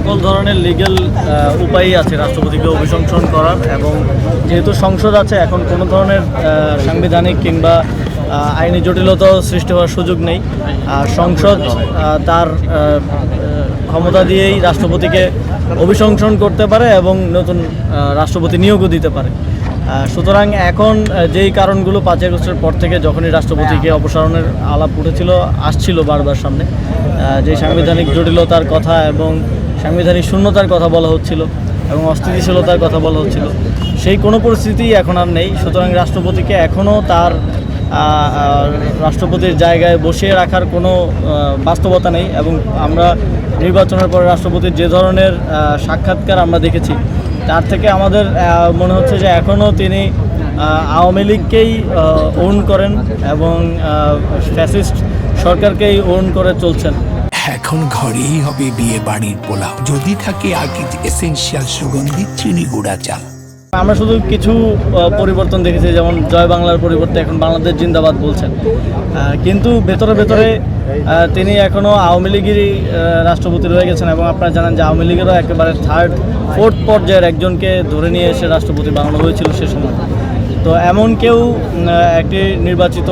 সকল ধরনের লিগ্যাল উপায়ই আছে রাষ্ট্রপতিকে অভিশংসন করার, এবং যেহেতু সংসদ আছে এখন কোনো ধরনের সাংবিধানিক কিংবা আইনি জটিলতা সৃষ্টি হওয়ার সুযোগ নেই। সংসদ তার ক্ষমতা দিয়েই রাষ্ট্রপতিকে অভিশংসন করতে পারে এবং নতুন রাষ্ট্রপতি নিয়োগও দিতে পারে। সুতরাং এখন যেই কারণগুলো 5 আগস্টের পর থেকে যখনই রাষ্ট্রপতিকে অপসারণের আলাপ আসছিল বারবার সামনে, যে সাংবিধানিক জটিলতার কথা এবং সাংবিধানিক শূন্যতার কথা বলা হচ্ছিল এবং অস্থিতিশীলতার কথা বলা হচ্ছিল, সেই কোনো পরিস্থিতি এখন আর নেই। সুতরাং রাষ্ট্রপতিকে এখনও তার রাষ্ট্রপতির জায়গায় বসিয়ে রাখার কোনো বাস্তবতা নেই। এবং আমরা নির্বাচনের পরে রাষ্ট্রপতির যে ধরনের সাক্ষাৎকার আমরা দেখেছি, তার থেকে আমাদের মনে হচ্ছে যে এখনও তিনি আওয়ামী লীগকেই ওন করেন এবং ফ্যাসিস্ট সরকারকেই ওন করে চলছেন। এখন ঘরেই হবে বিয়ে বাড়ির পোলাও, যদি থাকে আর্কিট এসেনশিয়াল সুগন্ধি চিনি গুঁড়া চাল। আমরা শুধু কিছু পরিবর্তন দেখেছি, যেমন জয় বাংলার পরিবর্তে এখন বাংলাদেশ জিন্দাবাদ বলছেন, কিন্তু ভেতরে ভেতরে তিনি এখনও আওয়ামী লীগেরই রাষ্ট্রপতি রয়ে গেছেন। এবং আপনারা জানেন যে আওয়ামী লীগেরও একেবারে 3rd 4th পর্যায়ের একজনকে ধরে নিয়ে এসে রাষ্ট্রপতি বানানো হয়েছিল সে সময়। তো এমন কেউ একটি নির্বাচিত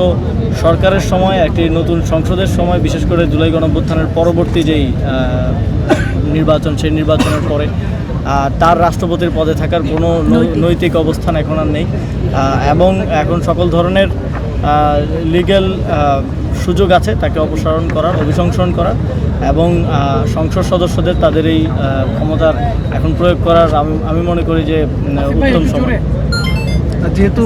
সরকারের সময়, একটি নতুন সংসদের সময়, বিশেষ করে জুলাই গণঅভ্যুত্থানের পরবর্তী যেই নির্বাচন, সেই নির্বাচনের পরে তার রাষ্ট্রপতির পদে থাকার কোনো নৈতিক অবস্থান এখন আর নেই। এবং এখন সকল ধরনের লিগ্যাল সুযোগ আছে তাকে অপসারণ করার, অভিশংসন করার, এবং সংসদ সদস্যদের তাদের এই ক্ষমতার এখন প্রয়োগ করার আমি মনে করি যে উত্তম সময়। যেহেতু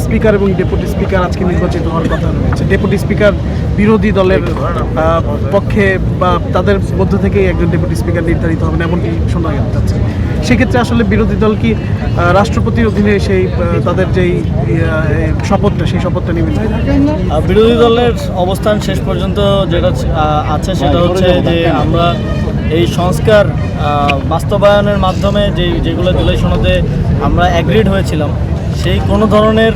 স্পিকার এবং ডেপুটি স্পিকার আজকে নির্বাচিত হওয়ার কথা রয়েছে, ডেপুটি স্পিকার বিরোধী দলের পক্ষে বা তাদের মধ্য থেকেই একজন ডেপুটি স্পিকার নির্ধারিত হবেন এমনকি শোনা যাচ্ছে। সেক্ষেত্রে আসলে বিরোধী দল কি রাষ্ট্রপতির অধীনে সেই তাদের যেই শপথটা, সেই শপথটা নেবেন? বিরোধী দলের অবস্থান শেষ পর্যন্ত যেটা আছে সেটা হচ্ছে যে আমরা এই সংস্কার বাস্তবায়নের মাধ্যমে যেগুলো জুলাই সনদে আমরা অ্যাগ্রিড হয়েছিলাম, সেই কোনো ধরনের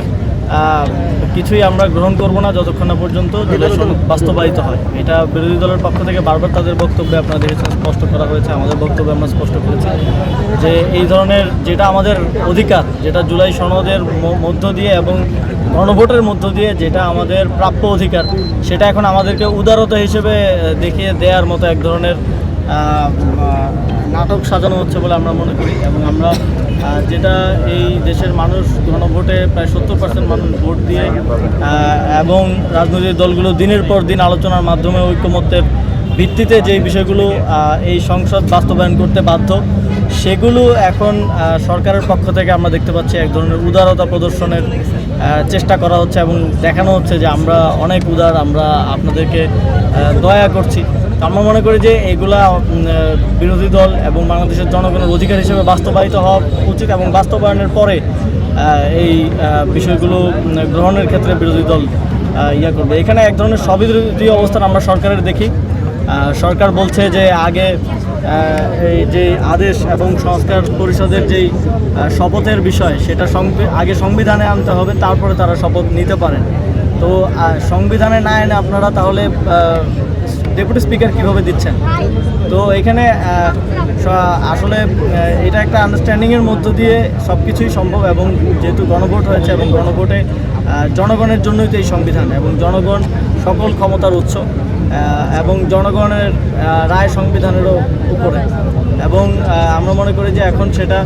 কিছুই আমরা গ্রহণ করব না যতক্ষণ না পর্যন্ত জুলাই সনদ বাস্তবায়িত হয়। এটা বিরোধী দলের পক্ষ থেকে বারবার তাদের বক্তব্যে আপনারা দেখেছেন স্পষ্ট করা হয়েছে, আমাদের বক্তব্যে আমরা স্পষ্ট করেছি যে এই ধরনের যেটা আমাদের অধিকার, যেটা জুলাই সনদের মধ্য দিয়ে এবং গণভোটের মধ্য দিয়ে যেটা আমাদের প্রাপ্য অধিকার, সেটা এখন আমাদেরকে উদারতা হিসেবে দেখিয়ে দেওয়ার মতো এক ধরনের নাটক সাজানো হচ্ছে বলে আমরা মনে করি। এবং আমরা যেটা এই দেশের মানুষ গণভোটে প্রায় 70% মানুষ ভোট দিয়ে এবং রাজনৈতিক দলগুলো দিনের পর দিন আলোচনার মাধ্যমে ঐকমত্যের ভিত্তিতে যেই বিষয়গুলো এই সংসদ বাস্তবায়ন করতে বাধ্য, সেগুলো এখন সরকারের পক্ষ থেকে আমরা দেখতে পাচ্ছি এক ধরনের উদারতা প্রদর্শনের চেষ্টা করা হচ্ছে এবং দেখানো হচ্ছে যে আমরা অনেক উদার, আমরা আপনাদেরকে দয়া করছি। আমরা মনে করি যে এগুলা বিরোধী দল এবং বাংলাদেশের জনগণের অধিকার হিসেবে বাস্তবায়িত হওয়া উচিত, এবং বাস্তবায়নের পরে এই বিষয়গুলো গ্রহণের ক্ষেত্রে বিরোধী দল করবে। এখানে এক ধরনের স্ববিরোধী অবস্থান আমরা সরকারের দেখি। সরকার বলছে যে আগে এই যে আদেশ এবং সংস্কার পরিষদের যেই শপথের বিষয়, সেটা আগে সংবিধানে আনতে হবে, তারপরে তারা শপথ নিতে পারেন। তো সংবিধানে না এনে আপনারা তাহলে ডেপুটি স্পিকার কীভাবে দিচ্ছেন? তো এখানে আসলে এটা একটা আন্ডারস্ট্যান্ডিংয়ের মধ্য দিয়ে সব কিছুই সম্ভব। এবং যেহেতু গণভোট হয়েছে এবং গণভোটে জনগণের জন্যই তো এই সংবিধান, এবং জনগণ সকল ক্ষমতার উৎস, এবং জনগণের রায় সংবিধানেরও উপরে। এবং আমরা মনে করি যে এখন সেটা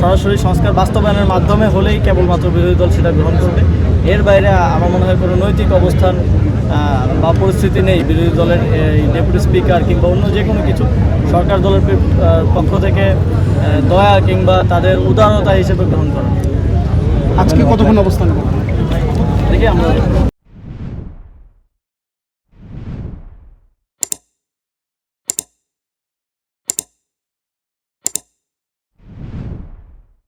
সরাসরি সংস্কার বাস্তবায়নের মাধ্যমে হলেই কেবলমাত্র বিরোধী দল সেটা গ্রহণ করবে। এর বাইরে আমার মনে হয় কোনো নৈতিক অবস্থান বা পরিস্থিতি নেই বিরোধী দলের এই ডেপুটি স্পিকার কিংবা অন্য যে কোনো কিছু সরকার দলের পক্ষ থেকে দয়া কিংবা তাদের উদারতা হিসেবে গ্রহণ করা। আজকে কতক্ষণ অবস্থান দেখি আমরা